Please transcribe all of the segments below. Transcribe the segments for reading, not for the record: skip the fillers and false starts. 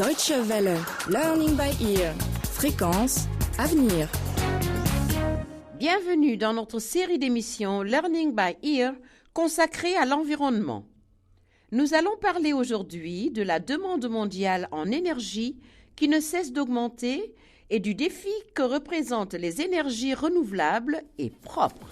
Deutsche Welle, Learning by Ear, Fréquence, Avenir. Bienvenue dans notre série d'émissions Learning by Ear consacrée à l'environnement. Nous allons parler aujourd'hui de la demande mondiale en énergie qui ne cesse d'augmenter et du défi que représentent les énergies renouvelables et propres.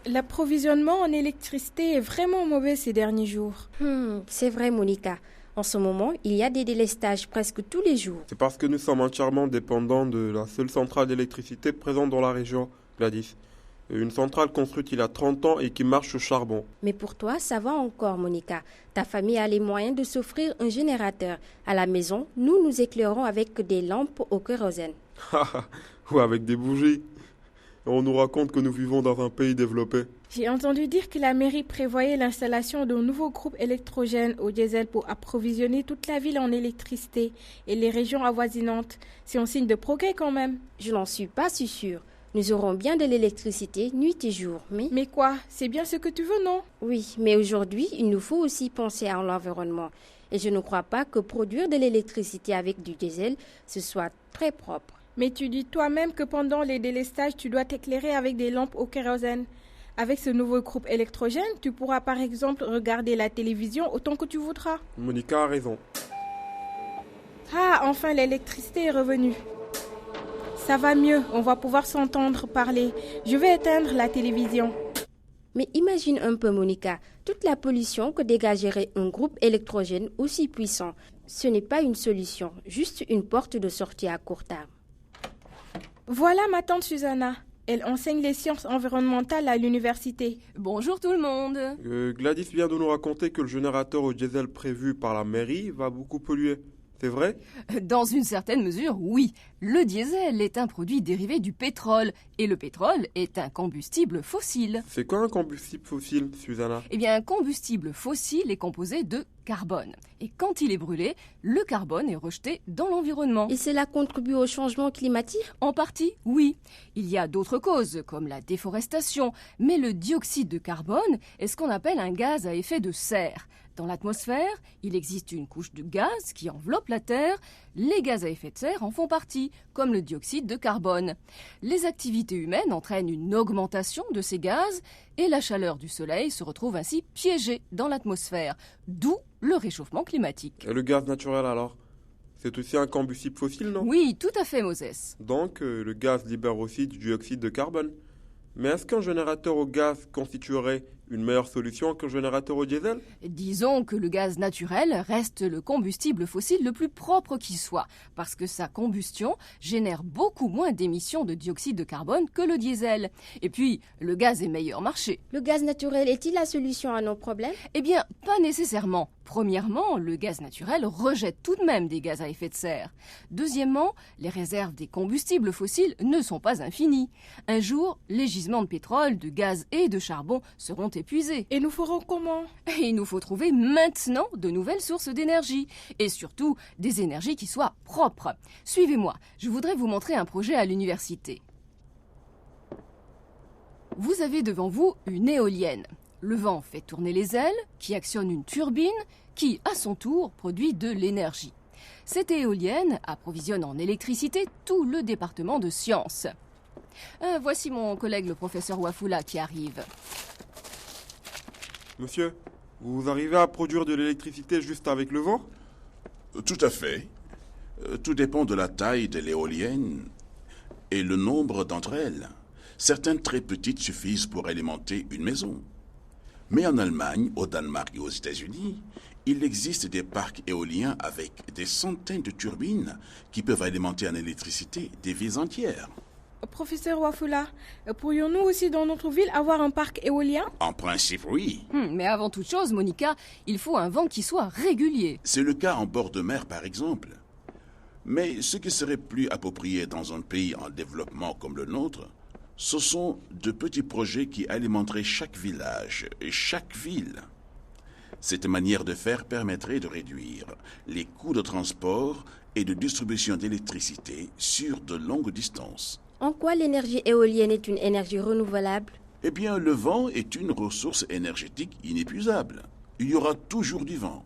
L'approvisionnement en électricité est vraiment mauvais ces derniers jours. C'est vrai, Monica. En ce moment, il y a des délestages presque tous les jours. C'est parce que nous sommes entièrement dépendants de la seule centrale d'électricité présente dans la région, Gladys. Une centrale construite il y a 30 ans et qui marche au charbon. Mais pour toi, ça va encore, Monica. Ta famille a les moyens de s'offrir un générateur. À la maison, nous nous éclairons avec des lampes au kérosène. Ou avec des bougies. On nous raconte que nous vivons dans un pays développé. J'ai entendu dire que la mairie prévoyait l'installation d'un nouveau groupe électrogène au diesel pour approvisionner toute la ville en électricité et les régions avoisinantes. C'est un signe de progrès quand même. Je n'en suis pas si sûre. Nous aurons bien de l'électricité nuit et jour, mais... Mais quoi? C'est bien ce que tu veux, non? Oui, mais aujourd'hui, il nous faut aussi penser à l'environnement. Et je ne crois pas que produire de l'électricité avec du diesel, ce soit très propre. Mais tu dis toi-même que pendant les délestages, tu dois t'éclairer avec des lampes au kérosène. Avec ce nouveau groupe électrogène, tu pourras par exemple regarder la télévision autant que tu voudras. Monica a raison. Ah, enfin l'électricité est revenue. Ça va mieux, on va pouvoir s'entendre parler. Je vais éteindre la télévision. Mais imagine un peu, Monica, toute la pollution que dégagerait un groupe électrogène aussi puissant. Ce n'est pas une solution, juste une porte de sortie à court terme. Voilà ma tante Susanna. Elle enseigne les sciences environnementales à l'université. Bonjour tout le monde. Gladys vient de nous raconter que le générateur au diesel prévu par la mairie va beaucoup polluer. C'est vrai? Dans une certaine mesure, oui. Le diesel est un produit dérivé du pétrole et le pétrole est un combustible fossile. C'est quoi un combustible fossile, Susanna? Eh bien, un combustible fossile est composé de carbone. Et quand il est brûlé, le carbone est rejeté dans l'environnement. Et cela contribue au changement climatique? En partie, oui. Il y a d'autres causes, comme la déforestation, mais le dioxyde de carbone est ce qu'on appelle un gaz à effet de serre. Dans l'atmosphère, il existe une couche de gaz qui enveloppe la Terre. Les gaz à effet de serre en font partie, comme le dioxyde de carbone. Les activités humaines entraînent une augmentation de ces gaz et la chaleur du soleil se retrouve ainsi piégée dans l'atmosphère, d'où le réchauffement climatique. Et le gaz naturel alors? C'est aussi un combustible fossile, non? Oui, tout à fait, Moses. Donc, le gaz libère aussi du dioxyde de carbone. Mais est-ce qu'un générateur au gaz constituerait une meilleure solution qu'un générateur au diesel? Disons que le gaz naturel reste le combustible fossile le plus propre qui soit, parce que sa combustion génère beaucoup moins d'émissions de dioxyde de carbone que le diesel. Et puis, le gaz est meilleur marché. Le gaz naturel est-il la solution à nos problèmes? Eh bien, pas nécessairement. Premièrement, le gaz naturel rejette tout de même des gaz à effet de serre. Deuxièmement, les réserves des combustibles fossiles ne sont pas infinies. Un jour, les gisements de pétrole, de gaz et de charbon seront épuisés. Et nous ferons comment? Et il nous faut trouver maintenant de nouvelles sources d'énergie. Et surtout, des énergies qui soient propres. Suivez-moi, je voudrais vous montrer un projet à l'université. Vous avez devant vous une éolienne. Le vent fait tourner les ailes, qui actionnent une turbine, qui, à son tour, produit de l'énergie. Cette éolienne approvisionne en électricité tout le département de sciences. Voici mon collègue le professeur Wafula qui arrive. Monsieur, vous arrivez à produire de l'électricité juste avec le vent? Tout à fait. Tout dépend de la taille de l'éolienne et le nombre d'entre elles. Certaines très petites suffisent pour alimenter une maison. Mais en Allemagne, au Danemark et aux États-Unis, il existe des parcs éoliens avec des centaines de turbines qui peuvent alimenter en électricité des villes entières. Professeur Wafula, pourrions-nous aussi dans notre ville avoir un parc éolien? En principe, oui. Mais avant toute chose, Monica, il faut un vent qui soit régulier. C'est le cas en bord de mer, par exemple. Mais ce qui serait plus approprié dans un pays en développement comme le nôtre, Ce sont de petits projets qui alimenteraient chaque village et chaque ville. Cette manière de faire permettrait de réduire les coûts de transport et de distribution d'électricité sur de longues distances. En quoi l'énergie éolienne est une énergie renouvelable? Eh bien, le vent est une ressource énergétique inépuisable. Il y aura toujours du vent.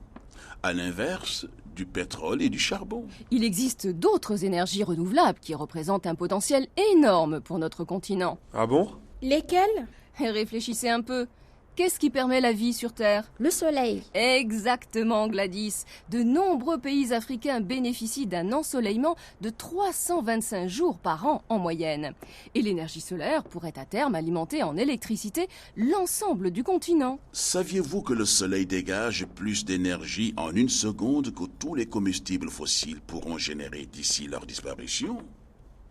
À l'inverse, du pétrole et du charbon. Il existe d'autres énergies renouvelables qui représentent un potentiel énorme pour notre continent. Ah bon? Lesquels? Réfléchissez un peu. Qu'est-ce qui permet la vie sur Terre? Le soleil. Exactement, Gladys. De nombreux pays africains bénéficient d'un ensoleillement de 325 jours par an en moyenne. Et l'énergie solaire pourrait à terme alimenter en électricité l'ensemble du continent. Saviez-vous que le soleil dégage plus d'énergie en 1 seconde que tous les combustibles fossiles pourront générer d'ici leur disparition?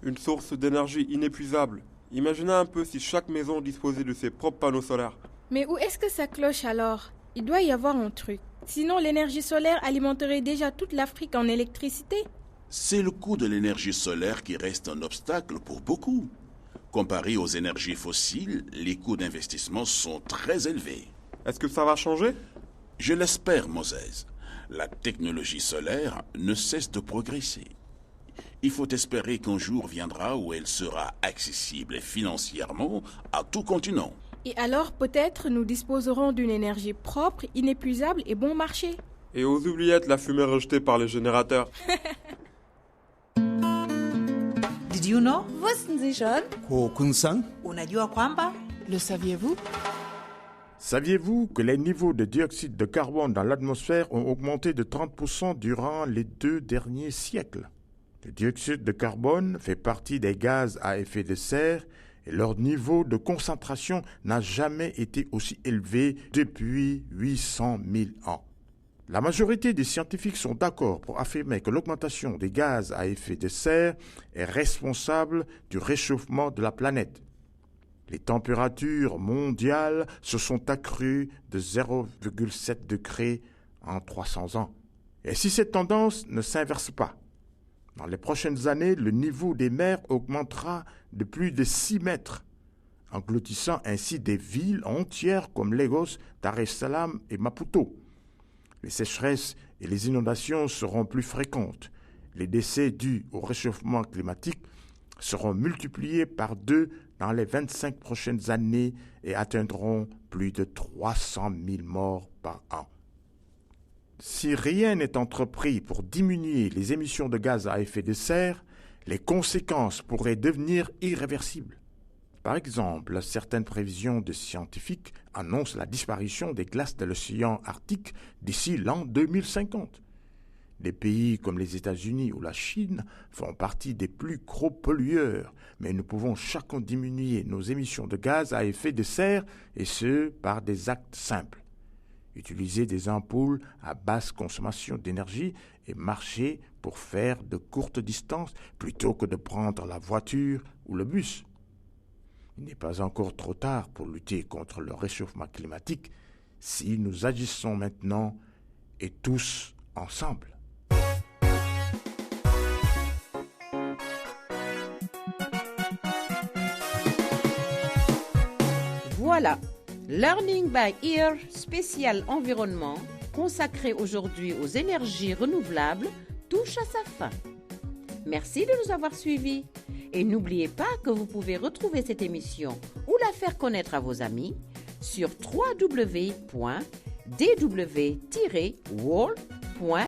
Une source d'énergie inépuisable. Imaginez un peu si chaque maison disposait de ses propres panneaux solaires. Mais où est-ce que ça cloche alors? Il doit y avoir un truc. Sinon, l'énergie solaire alimenterait déjà toute l'Afrique en électricité. C'est le coût de l'énergie solaire qui reste un obstacle pour beaucoup. Comparé aux énergies fossiles, les coûts d'investissement sont très élevés. Est-ce que ça va changer? Je l'espère, Moses. La technologie solaire ne cesse de progresser. Il faut espérer qu'un jour viendra où elle sera accessible financièrement à tout continent. Et alors, peut-être, nous disposerons d'une énergie propre, inépuisable et bon marché. Et aux oubliettes, la fumée rejetée par les générateurs. Did you know? Wussten Sie schon? Unajua kwamba? Le saviez-vous? Saviez-vous que les niveaux de dioxyde de carbone dans l'atmosphère ont augmenté de 30% durant les 2 derniers siècles? Le dioxyde de carbone fait partie des gaz à effet de serre et leur niveau de concentration n'a jamais été aussi élevé depuis 800 000 ans. La majorité des scientifiques sont d'accord pour affirmer que l'augmentation des gaz à effet de serre est responsable du réchauffement de la planète. Les températures mondiales se sont accrues de 0,7 degrés en 300 ans. Et si cette tendance ne s'inverse pas, dans les prochaines années, le niveau des mers augmentera de plus de 6 mètres, engloutissant ainsi des villes entières comme Lagos, Dar es Salaam et Maputo. Les sécheresses et les inondations seront plus fréquentes. Les décès dus au réchauffement climatique seront multipliés par 2 dans les 25 prochaines années et atteindront plus de 300 000 morts par an. Si rien n'est entrepris pour diminuer les émissions de gaz à effet de serre, les conséquences pourraient devenir irréversibles. Par exemple, certaines prévisions de scientifiques annoncent la disparition des glaces de l'océan Arctique d'ici l'an 2050. Des pays comme les États-Unis ou la Chine font partie des plus gros pollueurs, mais nous pouvons chacun diminuer nos émissions de gaz à effet de serre, et ce, par des actes simples. Utiliser des ampoules à basse consommation d'énergie et marcher pour faire de courtes distances plutôt que de prendre la voiture ou le bus. Il n'est pas encore trop tard pour lutter contre le réchauffement climatique si nous agissons maintenant et tous ensemble. Voilà, Learning by Ear spécial environnement, consacré aujourd'hui aux énergies renouvelables, touche à sa fin. Merci de nous avoir suivis. Et n'oubliez pas que vous pouvez retrouver cette émission ou la faire connaître à vos amis sur www.dw-world.fr.